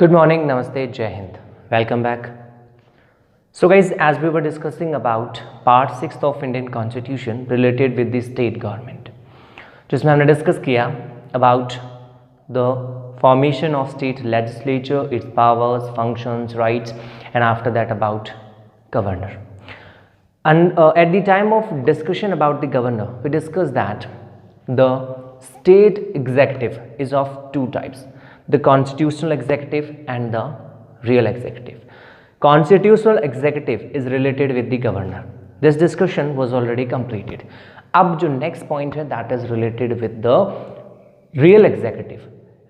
Good morning, Namaste, Jai Hind. Welcome back. So guys, as we were discussing about part 6 of Indian Constitution related with the state government, जिसमें हमने discuss किया about the formation of state legislature, its powers, functions, rights, and after that about governor. And at the time of discussion about the governor, we discussed that the state executive is of two types, the constitutional executive and the real executive. Constitutional executive is related with the governor. This discussion was already completed. अब जो next point है that is related with the real executive.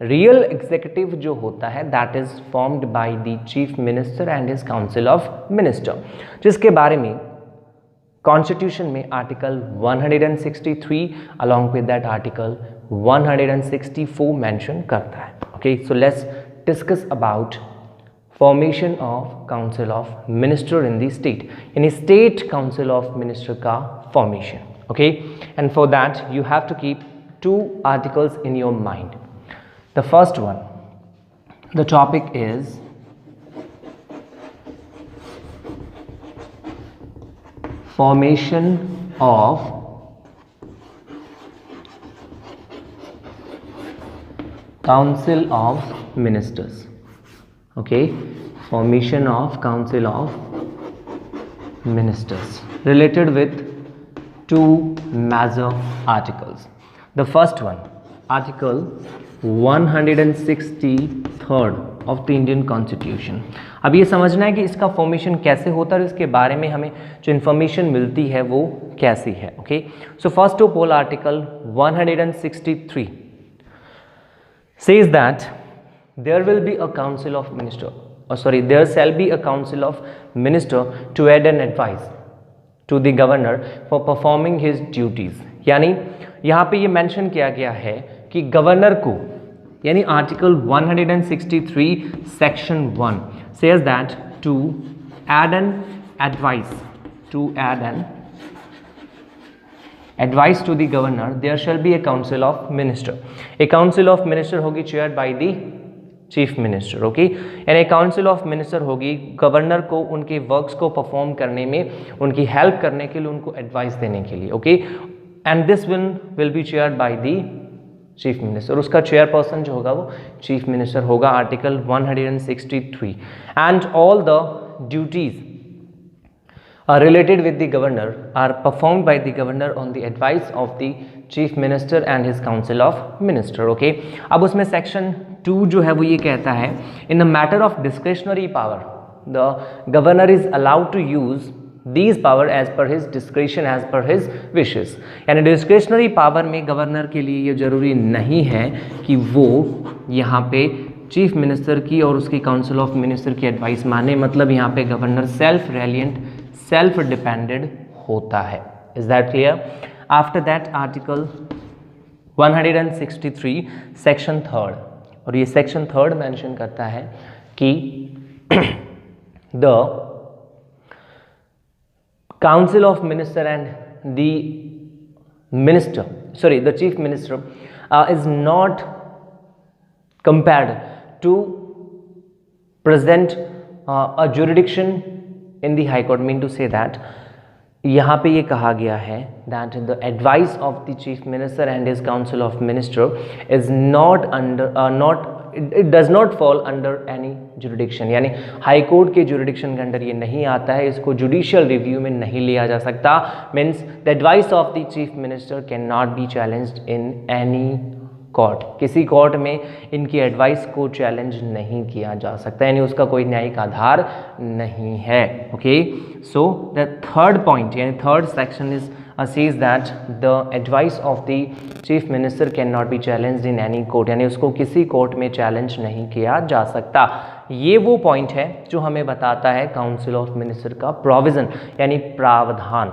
Real executive जो होता है that is formed by the chief minister and his council of minister, जिसके बारे में constitution में article 163 along with that article 164 mention करता है. Okay, so let's discuss about formation of council of minister in the state, यानी state council of minister का formation. Okay, and for that you have to keep two articles in your mind. The first one, the topic is formation of council of ministers. Okay, formation of council of ministers related with two major articles. The first one, article 163rd of the Indian constitution. अब ये समझना है कि इसका formation कैसे होता है और इसके बारे में हमें जो इन्फॉर्मेशन मिलती है वो कैसी है. Okay, so first of all article 163 says that there will be a council of minister, there shall be a council of minister to aid and advise to the governor for performing his duties. यानी यहाँ पे ये mention किया गया है कि governor को, यानी article 163 section 1 says that to add an advice to the governor there shall be a council of minister. A council of minister होगी chaired by the chief minister. Okay, यानी काउंसिल ऑफ मिनिस्टर होगी governor को उनके works को perform करने में, उनकी help करने के लिए, उनको एडवाइस देने के लिए. Okay, and this will be chaired by the chief minister. उसका चेयरपर्सन जो होगा वो चीफ मिनिस्टर होगा. Article 163. And all the duties related with the governor are performed by the governor on the advice of the chief minister and his council of minister. Okay, अब उसमें section 2 जो है वो ये कहता है, in the matter of discretionary power the governor is allowed to use these power as per his discretion, as per his wishes. यानी discretionary power में गवर्नर के लिए ये जरूरी नहीं है कि वो यहाँ पे चीफ मिनिस्टर की और उसकी काउंसिल ऑफ मिनिस्टर की एडवाइस माने. मतलब यहाँ पे गवर्नर सेल्फ रेलिएंट, सेल्फ डिपेंडेंट होता है. Is that clear? After that article 163 section 3, और ये सेक्शन 3 मेंशन करता है कि the council of minister and the chief minister is not compared to present a jurisdiction in the high court. Mean to say that यहाँ पे ये कहा गया है that the advice of the chief minister and his council of minister is not under it does not fall under any jurisdiction. यानी high court के jurisdiction के under ये नहीं आता है, इसको जुडिशियल रिव्यू में नहीं लिया जा सकता. Means the advice of the chief minister can not be challenged in any court. किसी कोर्ट में इनकी एडवाइस को चैलेंज नहीं किया जा सकता, यानी उसका कोई न्यायिक आधार नहीं है. Okay, so the third point, यानी third section is says that the advice of the chief minister can not be challenged in any court, यानी उसको किसी कोर्ट में चैलेंज नहीं किया जा सकता. ये वो पॉइंट है जो हमें बताता है काउंसिल ऑफ मिनिस्टर का प्रोविजन, यानी प्रावधान.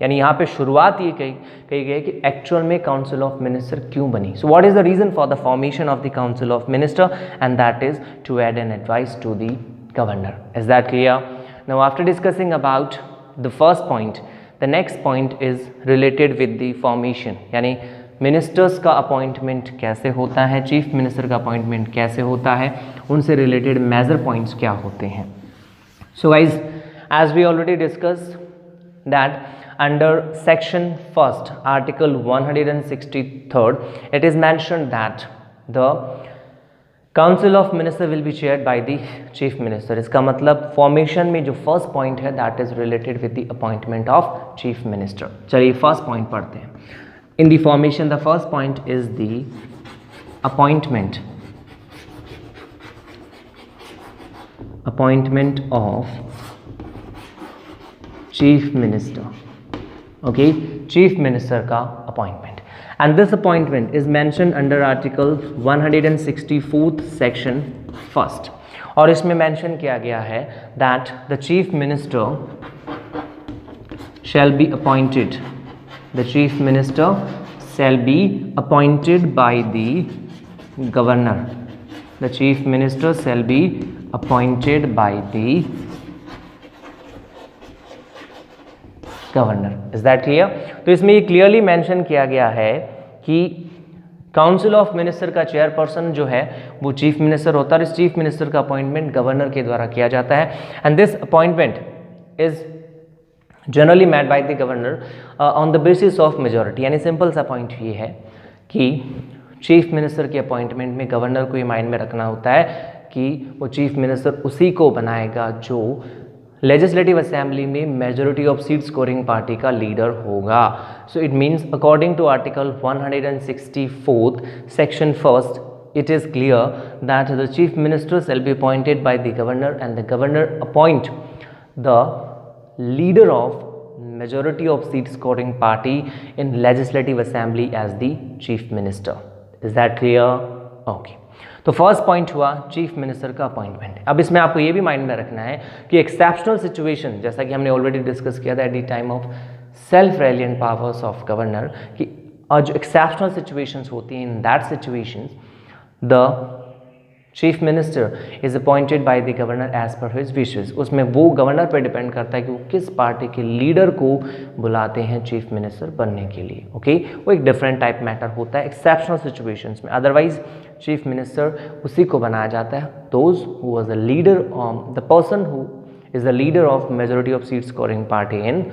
यानी यहाँ पे शुरुआत ये कही गई है कि एक्चुअल में काउंसिल ऑफ मिनिस्टर क्यों बनी. So what is the reason for the formation of the council of minister, and that is to aid an advice to the governor. Is that clear? Now after discussing about the first point, the next point is related with the formation, यानी ministers का appointment कैसे होता है, chief minister का appointment कैसे होता है, उनसे रिलेटेड मेजर पॉइंट्स क्या होते हैं. So guys, as we already discuss that under section first article 163 it is mentioned that the council of minister will be chaired by the chief minister. इसका मतलब फॉर्मेशन में जो फर्स्ट पॉइंट है that is related with the appointment of chief minister. चलिए first point पढ़ते हैं. In the formation the first point is the appointment of chief minister. Okay, chief minister का appointment. And this appointment is mentioned under article 164th section first. और इसमें mention किया गया है that the chief minister shall be appointed. The chief minister shall be appointed by the governor. The chief minister shall be appointed by the governor. Is that clear? तो इसमें ये clearly mention किया गया है कि काउंसिल ऑफ मिनिस्टर का chairperson जो है वो चीफ मिनिस्टर होता है और इस चीफ मिनिस्टर का अपॉइंटमेंट गवर्नर के द्वारा किया जाता है. And this appointment is generally made by the governor on the basis of majority. यानी सिंपल सा पॉइंट ये है कि चीफ मिनिस्टर के अपॉइंटमेंट में गवर्नर को ये माइंड में रखना होता है कि वो चीफ मिनिस्टर उसी को बनाएगा जो लेजिस्लेटिव असेंबली में majority of seat scoring party का लीडर होगा. So it means according to article 164 section first it is clear that the chief minister shall be appointed by the governor and the governor appoint the leader of majority of seat scoring party in legislative assembly as the chief minister. Is that clear? Okay. तो first point हुआ chief minister का appointment. अब इसमें आपको ये भी mind में रखना है कि एक्सेप्शनल सिचुएशन, जैसा कि हमने ऑलरेडी डिस्कस किया था at the time of self reliant powers of governor, कि जो एक्सेप्शनल सिचुएशंस होती हैं in that situations the chief minister is appointed by the governor as per his wishes. उसमें वो गवर्नर पर डिपेंड करता है कि वो किस पार्टी के लीडर को बुलाते हैं चीफ मिनिस्टर बनने के लिए. ओके, वो एक डिफरेंट टाइप मैटर होता है एक्सेप्शनल सिचुएशंस में. अदरवाइज चीफ मिनिस्टर उसी को बनाया जाता है those who was the leader, the person who is the leader of majority of seat scoring party in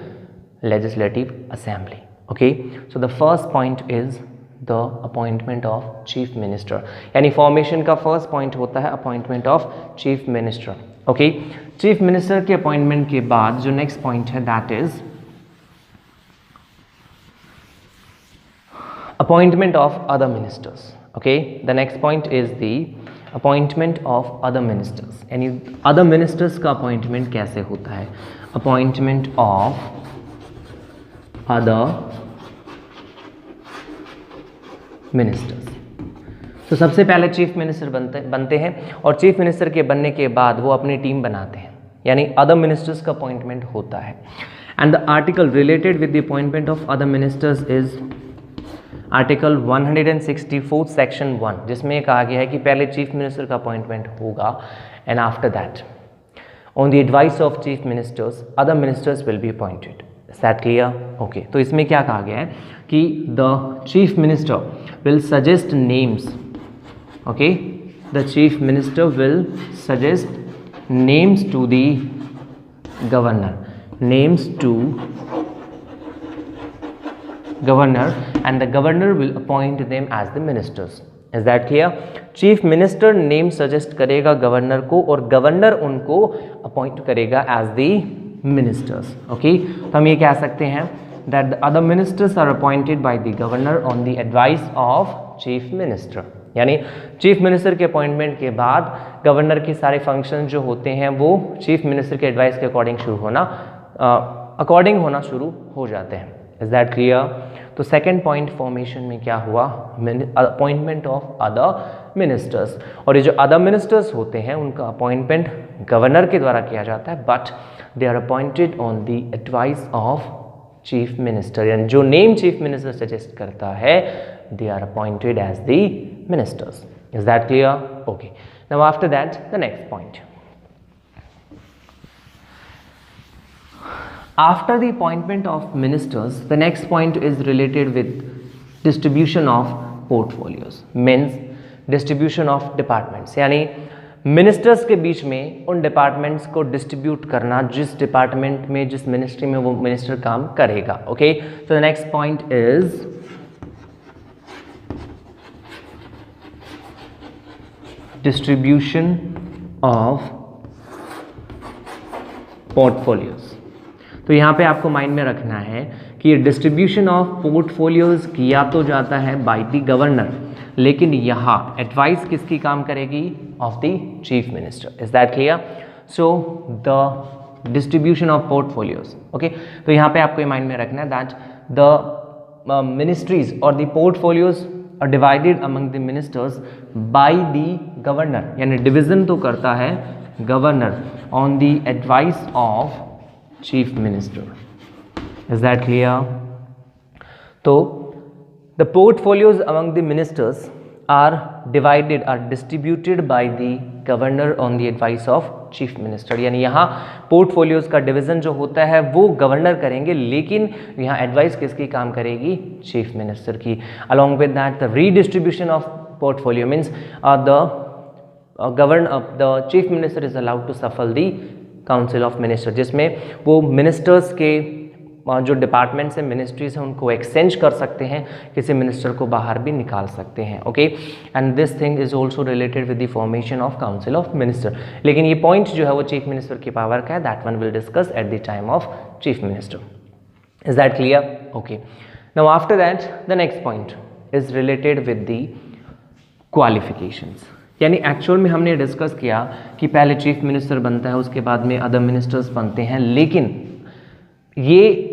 legislative assembly. Okay, so the first point is the appointment of chief minister. यानी formation का first point होता है appointment of chief minister. Okay, chief minister के appointment के बाद जो next point है that is appointment of other ministers. Okay, the next point is the appointment of other ministers. यानी other ministers का appointment कैसे होता है? Appointment of other ministers. तो सबसे पहले चीफ मिनिस्टर बनते हैं और चीफ मिनिस्टर के बनने के बाद वो अपनी टीम बनाते हैं, यानी अदर मिनिस्टर्स का अपॉइंटमेंट होता है. And the article related with the appointment of other ministers is article 164 section 1, जिसमें कहा गया है कि पहले चीफ मिनिस्टर का अपॉइंटमेंट होगा and after that on the advice of chief ministers other ministers will be appointed. Is that clear? Okay, तो इसमें क्या कहा गया है कि the chief minister will suggest names. Okay, the chief minister will suggest names to the governor, names to governor and the governor will appoint them as the ministers. Is that clear? Chief minister name suggest करेगा governor को और governor उनको appoint करेगा as the ministers. Okay, तो हम ये कह सकते हैं that the other ministers are appointed by the governor on the advice of chief minister. यानी चीफ मिनिस्टर के अपॉइंटमेंट के बाद गवर्नर के सारे फंक्शन जो होते हैं वो चीफ मिनिस्टर के एडवाइस के अकॉर्डिंग होना शुरू हो जाते हैं. Is that clear? तो सेकेंड पॉइंट फॉर्मेशन में क्या हुआ? Appointment of other ministers. और ये जो अदर मिनिस्टर्स होते हैं उनका अपॉइंटमेंट गवर्नर के द्वारा किया जाता है, but they are appointed on the advice of chief minister. यानी जो नेम चीफ मिनिस्टर सजेस्ट करता है they are appointed as the ministers. Is that clear? Okay, now after that the next point. After the appointment of ministers, the next point is related with distribution of portfolios means distribution of departments, यानी ministers के बीच में उन departments को distribute करना जिस department में, जिस ministry में वो मिनिस्टर काम करेगा. Okay, so the next point is distribution of portfolios. तो यहाँ पे आपको माइंड में रखना है कि डिस्ट्रीब्यूशन ऑफ पोर्टफोलियोज किया तो जाता है बाय द गवर्नर, लेकिन यहाँ एडवाइस किसकी काम करेगी? Of the chief minister. Is that clear? So the distribution of portfolios. Okay, तो यहाँ पे आपको ये माइंड में रखना है दैट द मिनिस्ट्रीज और the portfolios are divided among the ministers by the governor, यानी डिवीजन तो करता है governor on the advice of chief minister. Is that clear? So the portfolios among the ministers are divided, are distributed by the governor on the advice of chief minister. यानी यहाँ portfolios का division जो होता है वो governor करेंगे, लेकिन यहाँ advice किसकी काम करेगी? chief minister की. Along with that, the redistribution of portfolio means the chief minister is allowed to shuffle the council of minister, जिसमें वो मिनिस्टर्स के जो डिपार्टमेंट्स हैं, मिनिस्ट्रीज हैं, उनको एक्सचेंज कर सकते हैं, किसी मिनिस्टर को बाहर भी निकाल सकते हैं. Okay, and this thing is also related with the formation of council of minister. लेकिन ये पॉइंट जो है वो चीफ मिनिस्टर की पावर का है. That one will discuss eight the time of chief minister. Is that clear? Okay, now after that the next point is related with the qualifications. यानी actual में हमने डिस्कस किया कि पहले चीफ मिनिस्टर बनता है, उसके बाद में अदर मिनिस्टर्स बनते हैं, लेकिन ये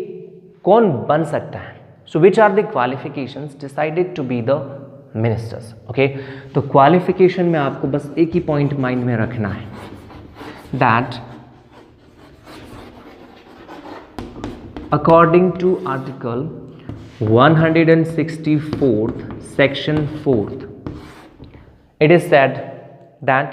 कौन बन सकता है? So which are the qualifications decided to be the ministers. Okay, तो क्वालिफिकेशन में आपको बस एक ही पॉइंट माइंड में रखना है that according to article 164 section 4 it is said that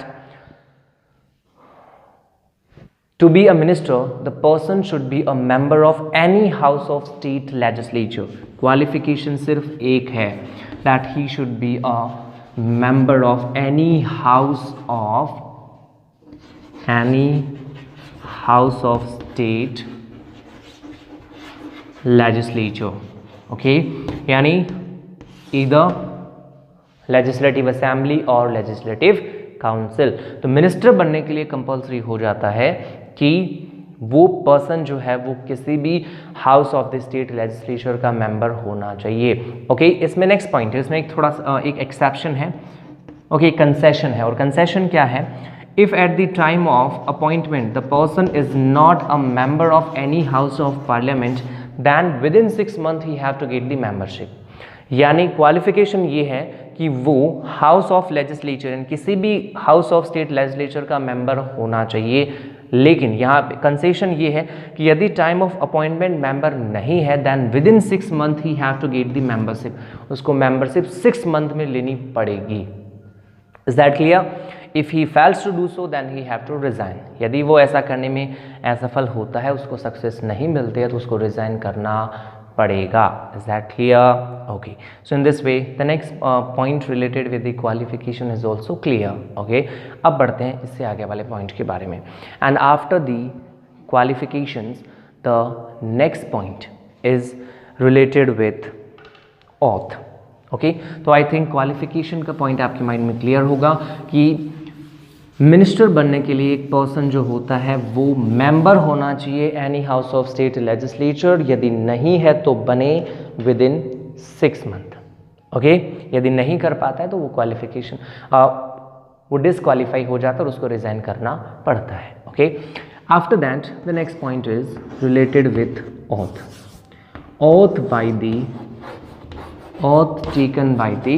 to be a minister the person should be a member of any house of state legislature. qualification सिर्फ एक है that he should be a member of any house of state legislature. okay, यानी either legislative assembly और legislative council. तो minister बनने के लिए compulsory हो जाता है कि वो पर्सन जो है वो किसी भी house of the state legislature का मेंबर होना चाहिए. ओके, इसमें नेक्स्ट पॉइंट है, इसमें एक थोड़ा एक एक्सेप्शन है. ओके, कंसेशन है. और कंसेशन क्या है? If at the time of appointment the person is not a member of any house of parliament then within 6 months he have to get the membership. यानी qualification ये है कि वो house of legislature, किसी भी house of state legislature का member होना चाहिए. लेकिन यहाँ पे कंसेशन ये है कि यदि टाइम ऑफ अपॉइंटमेंट मेंबर नहीं है then within 6 months he have to get the membership. उसको मेंबरशिप 6 months में लेनी पड़ेगी. Is that clear? If he fails to do so then he have to resign. यदि वो ऐसा करने में असफल होता है, उसको सक्सेस नहीं मिलती है, तो उसको रिजाइन करना पड़ेगा. Is that clear? Okay, so in this way the next point related with the qualification is also clear. Okay, अब बढ़ते हैं इससे आगे वाले पॉइंट के बारे में. And after the qualifications the next point is related with auth. Okay, तो आई थिंक क्वालिफिकेशन का पॉइंट आपके माइंड में क्लियर होगा कि मिनिस्टर बनने के लिए एक पर्सन जो होता है वो मेंबर होना चाहिए any house of state legislature. यदि नहीं है तो बने विद इन 6 months. ओके, यदि नहीं कर पाता है तो वो क्वालिफिकेशन वो डिसक्वालीफाई हो जाता है और उसको रिजाइन करना पड़ता है. Okay, after that the next point is related with auth. Auth by the oath taken by the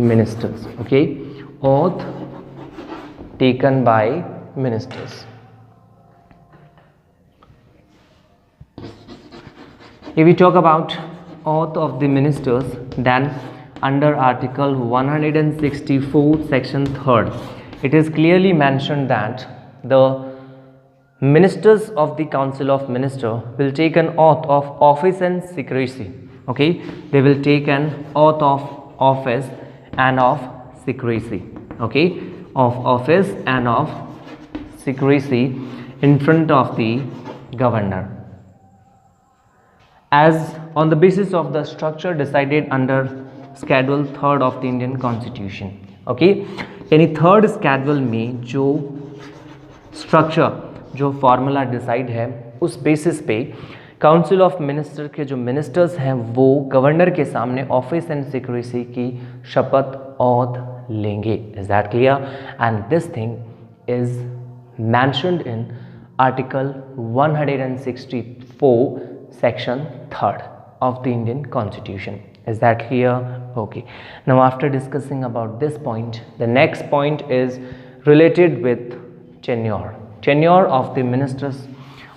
ministers. Okay, oath taken by ministers. If we talk about oath of the ministers, then under article 164 section 3rd it is clearly mentioned that the ministers of the council of minister will take an oath of office and secrecy okay, they will take an oath of office and of secrecy, okay, of office and of secrecy in front of the governor, as on the basis of the structure decided under Schedule 3 of the Indian Constitution, okay, यानी third schedule में जो structure, जो formula decide है, उस basis पे council of minister के जो ministers हैं वो गवर्नर के सामने ऑफिस एंड सिक्रेसी की शपथ ओथ लेंगे. Is that clear? And this thing is mentioned in article 164 section 3rd of the Indian Constitution. Is that clear? Okay. Now after discussing about this point, the next point is related with tenure. Tenure of the ministers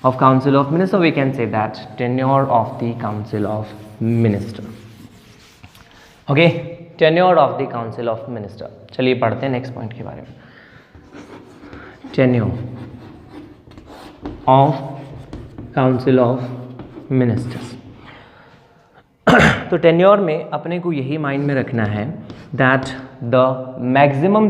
of Council of Ministers. We can say that tenure of the Council of Ministers. Okay. Tenure of the Council of Ministers. चलिए पढ़ते हैं next point के बारे में. Tenure of Council of Ministers. तो tenure में अपने को यही माइंड में रखना है that the maximum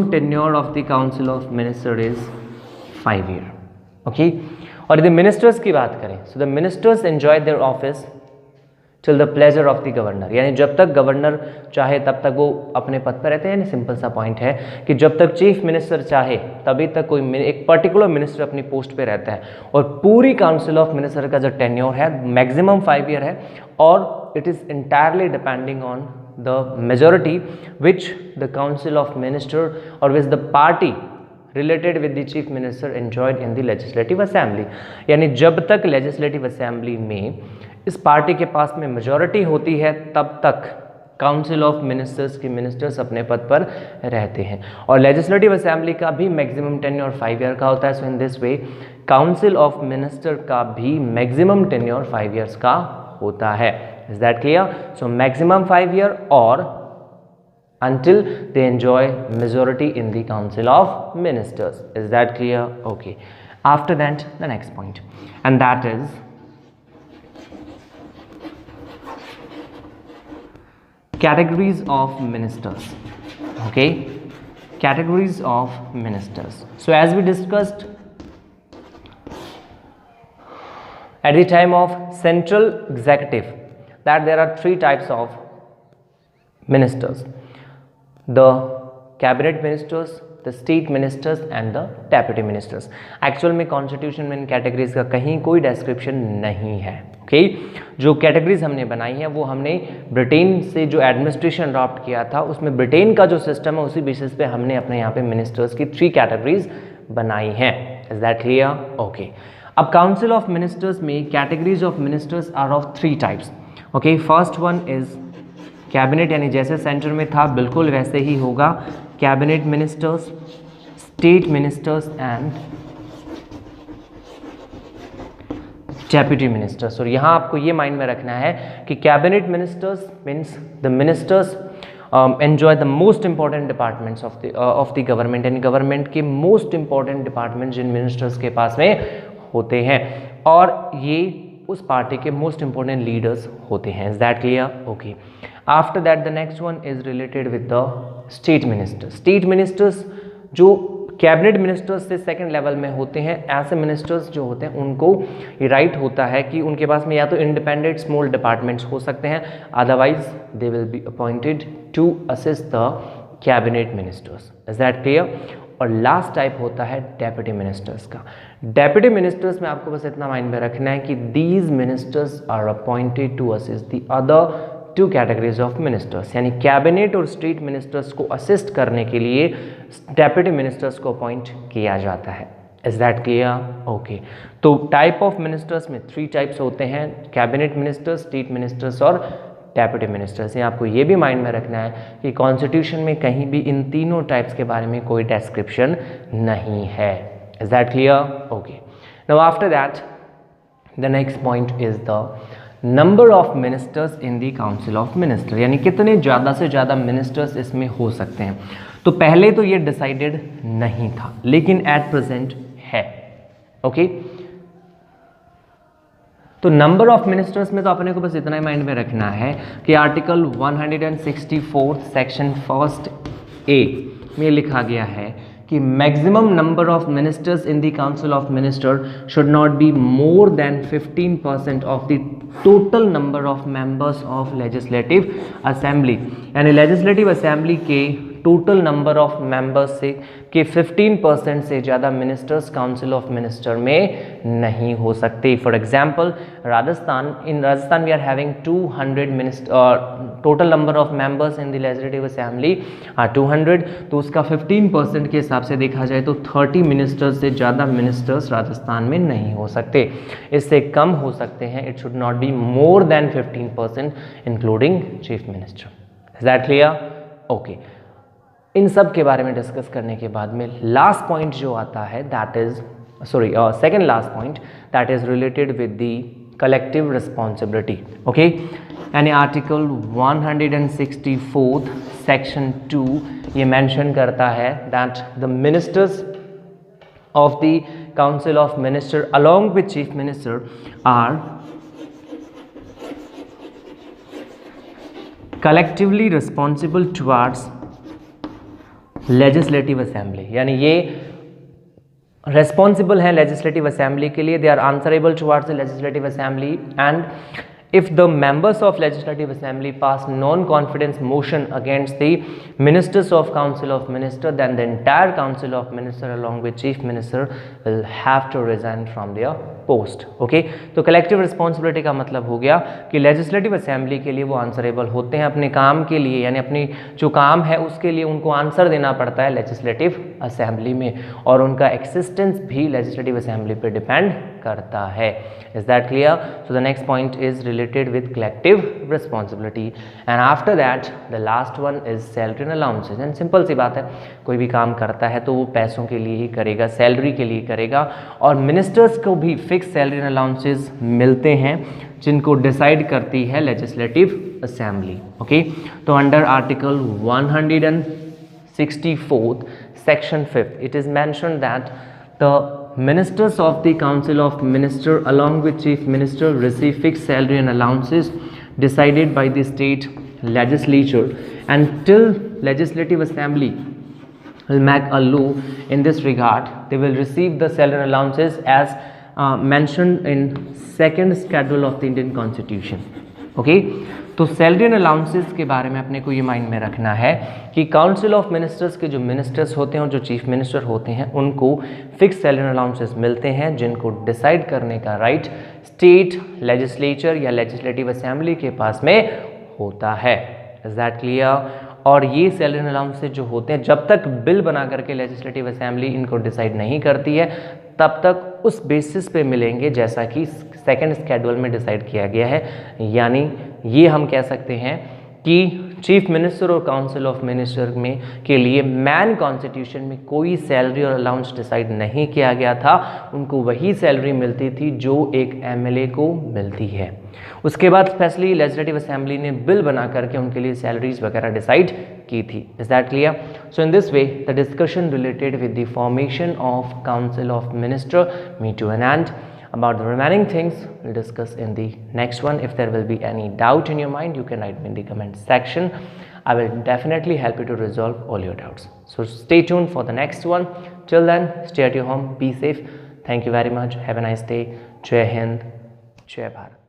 tenure of the council of minister is 5 years. Okay. और यदि मिनिस्टर्स की बात करें, so the ministers enjoy their office till the pleasure of the governor, यानी जब तक गवर्नर चाहे तब तक वो अपने पद पर रहते हैं. यानी सिंपल सा पॉइंट है कि जब तक चीफ मिनिस्टर चाहे तभी तक कोई एक पर्टिकुलर मिनिस्टर अपनी पोस्ट पे रहता है. और पूरी काउंसिल ऑफ मिनिस्टर का जो टेन्योर है मैक्सिमम 5 years है, और it is entirely depending on the majority which the council of minister और which the party related with the chief minister enjoyed in the legislative assembly. यानी जब तक legislative assembly में इस पार्टी के पास में मेजॉरिटी होती है तब तक काउंसिल ऑफ मिनिस्टर्स के मिनिस्टर्स अपने पद पर रहते हैं. और लेजिस्लेटिव असेंबली का भी मैक्सिमम टेन्योर 5 years का होता है. So in this way council of minister का भी मैक्सिमम टेन्योर 5 years का होता है. Is that clear? So maximum 5 years और until they enjoy majority in the council of ministers. Is that clear? Okay. After that, the next point, and that is categories of ministers. Okay, categories of ministers. So as we discussed at the time of central executive that there are 3 types of ministers: the cabinet ministers, the state ministers and the deputy ministers. Actual में constitution में इन categories का कहीं कोई description नहीं है. Okay. जो categories हमने बनाई है वो हमने ब्रिटेन से जो एडमिनिस्ट्रेशन अडॉप्ट किया था उसमें ब्रिटेन का जो सिस्टम है उसी बेसिस पे हमने अपने यहाँ पे मिनिस्टर्स की 3 कैटेगरीज बनाई हैं. Is that clear? ओके. अब काउंसिल ऑफ मिनिस्टर्स में categories of ministers are of 3 types. Okay. First one is cabinet, यानी जैसे सेंटर में था बिल्कुल वैसे ही होगा. Cabinet ministers, state ministers and deputy ministers. और यहाँ आपको ये माइंड में रखना है कि cabinet ministers means the ministers enjoy the most important departments of the government. यानी गवर्नमेंट के मोस्ट इंपॉर्टेंट डिपार्टमेंट जिन मिनिस्टर्स के पास में होते हैं और ये उस पार्टी के मोस्ट इंपॉर्टेंट लीडर्स होते हैं. Is that clear? Okay. After that the next one is related with the state ministers. State ministers जो कैबिनेट मिनिस्टर्स से सेकंड लेवल में होते हैं, ऐसे मिनिस्टर्स जो होते हैं उनको ये राइट होता है कि उनके पास में या तो इंडिपेंडेंट स्मॉल डिपार्टमेंट्स हो सकते हैं, otherwise they will be appointed to assist the cabinet ministers. Is that clear? और लास्ट टाइप होता है डेप्यूटी मिनिस्टर्स का. डेप्यूटी मिनिस्टर्स में आपको बस इतना माइंड में रखना है कि these ministers are appointed to assist the other 2 categories of ministers. यानी कैबिनेट और स्टेट मिनिस्टर्स को असिस्ट करने के लिए डेप्यूटी मिनिस्टर्स को अपॉइंट किया जाता है. Is that clear? ओके. तो टाइप ऑफ मिनिस्टर्स में 3 types होते हैं: कैबिनेट मिनिस्टर्स, स्टेट मिनिस्टर्स और डेप्यूटी मिनिस्टर्स. ये आपको ये भी माइंड में रखना है कि कॉन्स्टिट्यूशन में कहीं भी इन तीनों टाइप्स के बारे में कोई डिस्क्रिप्शन नहीं है. Is that clear? Okay. Now after that the next point is the number of ministers in the council of minister. यानी कितने ज़्यादा से ज़्यादा मिनिस्टर्स इसमें हो सकते हैं. तो पहले तो ये डिसाइडेड नहीं था लेकिन एट प्रेजेंट है. ओके। तो नंबर ऑफ मिनिस्टर्स में तो अपने को बस इतना ही माइंड में रखना है कि आर्टिकल 164 सेक्शन 1A में लिखा गया है कि maximum number of ministers in the council of minister should not be more than 15% of the total number of members of legislative assembly. यानी लेजिस्लेटिव असेंबली के टोटल नंबर ऑफ मेंबर्स से कि 15% से ज़्यादा मिनिस्टर्स काउंसिल ऑफ मिनिस्टर में नहीं हो सकते। For example Rajasthan, in Rajasthan we are having 200 minister, total number of members in the legislative assembly 200, तो उसका 15% के हिसाब से देखा जाए तो 30 मिनिस्टर्स से ज़्यादा मिनिस्टर्स राजस्थान में नहीं हो सकते, इससे कम हो सकते हैं। It should not be more than 15% including chief minister. Is that clear? Okay. इन सब के बारे में डिस्कस करने के बाद में लास्ट पॉइंट जो आता है that is second last point that is related with the collective responsibility. Okay, यानी आर्टिकल 164 सेक्शन 2 ये मेंशन करता है that the ministers of the council of minister along with chief minister are collectively responsible towards legislative assembly. यानी ये responsible है legislative assembly के लिए, they are answerable towards the legislative assembly, and if the members of legislative assembly pass non-confidence motion against the ministers of council of minister, then the entire council of minister along with chief minister will have to resign from their post. okay, तो collective responsibility का मतलब हो गया कि legislative assembly के लिए वो answerable होते हैं अपने काम के लिए, यानी अपनी जो काम है उसके लिए उनको आंसर देना पड़ता है legislative assembly में, और उनका existence भी legislative assembly पे डिपेंड करता है। Is that clear? So the next point is related with collective responsibility, and after that the last one is salary and allowances. And simple सी बात है, कोई भी काम करता है तो वो पैसों के लिए ही करेगा, सैलरी के लिए करेगा, और मिनिस्टर्स को भी फिक्स सैलरी एंड अलाउंसेस मिलते हैं जिनको डिसाइड करती है लेजिस्लेटिव असेंबली। ओके, तो under article 164 section 5 it is mentioned that the ministers of the council of minister along with chief minister receive fixed salary and allowances decided by the state legislature, and till legislative assembly will make a law in this regard they will receive the salary and allowances as mentioned in second schedule of the Indian Constitution. Okay, तो salary and allowances के बारे में अपने को ये mind में रखना है कि काउंसिल ऑफ मिनिस्टर्स के जो मिनिस्टर्स होते हैं और जो चीफ मिनिस्टर होते हैं उनको फिक्स सैलरी एंड अलाउंसेस मिलते हैं, जिनको डिसाइड करने का राइट स्टेट लेजिस्लेचर या लेजिस्लेटिव असेंबली के पास में होता है। Is that clear? और ये सैलरी एंड अलाउंसेस जो होते हैं जब तक बिल बना करके लेजिस्लेटिव असेंबली इनको डिसाइड नहीं करती है तब तक उस बेसिस पे मिलेंगे जैसा कि सेकंड स्केड्यूल में डिसाइड किया गया है। यानी ये हम कह सकते हैं कि चीफ मिनिस्टर और काउंसिल ऑफ मिनिस्टर में के लिए मैन कॉन्स्टिट्यूशन में कोई सैलरी और अलाउंस डिसाइड नहीं किया गया था, उनको वही सैलरी मिलती थी जो एक एमएलए को मिलती है। उसके बाद स्पेशली लेजिस्लेटिव असेंबली ने बिल बना करके उनके लिए सैलरीज वगैरह डिसाइड की थी। Is that clear? So in this way the discussion related with the formation of council of minister me to an end. About the remaining things we'll discuss in the next one. If there will be any doubt in your mind, you can write me in the comment section. I will definitely help you to resolve all your doubts. So stay tuned for the next one. Till then, stay at your home, be safe. Thank you very much. Have a nice day. Jai Hind, Jai Bharat.